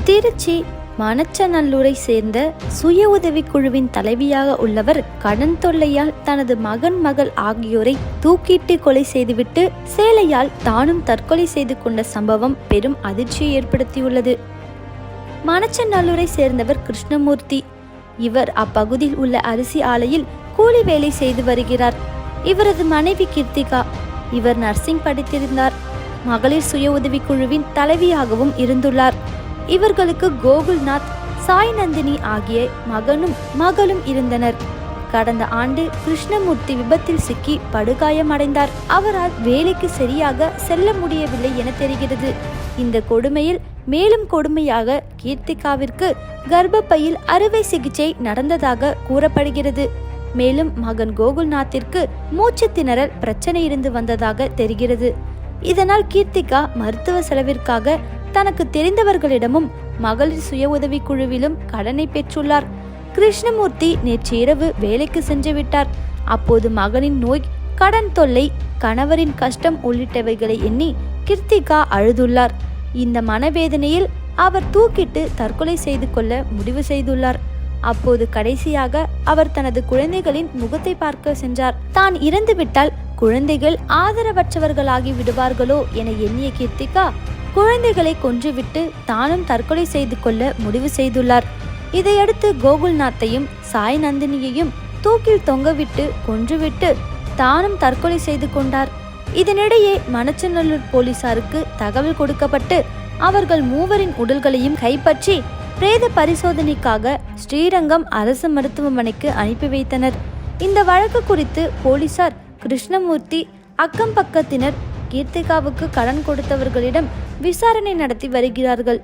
திருச்சி மணச்சநல்லூரை சேர்ந்த சுய உதவிக்குழுவின் தலைவியாக உள்ளவர் கடன் தொல்லையால் தனது மகள் ஆகியோரை தூக்கிட்டு கொலை செய்துவிட்டு சேலையால் தானும் தற்கொலை செய்து கொண்ட சம்பவம் பெரும் அதிர்ச்சியை ஏற்படுத்தியுள்ளது. மணச்சநல்லூரை சேர்ந்தவர் கிருஷ்ணமூர்த்தி. இவர் அப்பகுதியில் உள்ள அரிசி ஆலையில் கூலி வேலை செய்து வருகிறார். இவரது மனைவி கீர்த்திகா. இவர் நர்சிங் படித்திருந்தார். மகளிர் சுய உதவிக்குழுவின் தலைவியாகவும் இருந்துள்ளார். இவர்களுக்கு கோகுல்நாத், சாய் நந்தினி ஆகிய மகளும் இருந்தனர். கடந்த ஆண்டு கிருஷ்ணமூர்த்தி விபத்தில் சிக்கி படுகாயமடைந்தார். அவரால் வேலைக்கு சரியாக செல்ல முடியவில்லை என தெரிகிறது. இந்த கொடுமையில் மேலும் கொடுமையாக கீர்த்திகாவிற்கு கர்ப்பப்பையில் அறுவை சிகிச்சை நடந்ததாக கூறப்படுகிறது. மேலும் மகன் கோகுல்நாத்திற்கு மூச்சு திணறல் பிரச்சனை இருந்து வந்ததாக தெரிகிறது. இதனால் கீர்த்திகா மருத்துவ செலவிற்காக தனக்கு தெரிந்தவர்களிடமும் மகளிர் சுய உதவி குழுவிலும் கடனை பெற்றுள்ளார். கிருஷ்ணமூர்த்தி நேற்று இரவு வேலைக்கு சென்று விட்டார். அப்போது மகனின் நோய், கடன் தொல்லை, கணவரின் கஷ்டம் உள்ளிட்டவைகளை எண்ணி கீர்த்திகா அழுதுள்ளார். இந்த மனவேதனையில் அவர் தூக்கிட்டு தற்கொலை செய்து கொள்ள முடிவு செய்துள்ளார். அப்போது கடைசியாக அவர் தனது குழந்தைகளின் முகத்தை பார்க்க சென்றார். தான் இறந்துவிட்டால் குழந்தைகள் ஆதரவற்றவர்களாகி விடுவார்களோ என எண்ணிய கீர்த்திகா குழந்தைகளை கொன்றுவிட்டு தானும் தற்கொலை செய்து கொள்ள முடிவு செய்துள்ளார். இதையடுத்து கோகுல்நாத்தையும் சாய் நந்தினியையும் தூக்கில் தொங்கவிட்டு கொன்றுவிட்டு தானும் தற்கொலை செய்து கொண்டார். இதனிடையே மணச்சநல்லூர் போலீசாருக்கு தகவல் கொடுக்கப்பட்டு அவர்கள் மூவரின் உடல்களையும் கைப்பற்றி பிரேத பரிசோதனைக்காக ஸ்ரீரங்கம் அரசு மருத்துவமனைக்கு அனுப்பி வைத்தனர். இந்த வழக்கு குறித்து போலீசார் கிருஷ்ணமூர்த்தி, அக்கம் பக்கத்தினர், கீர்த்திகாவுக்கு கடன் கொடுத்தவர்களிடம் விசாரணை நடத்தி வருகிறார்கள்.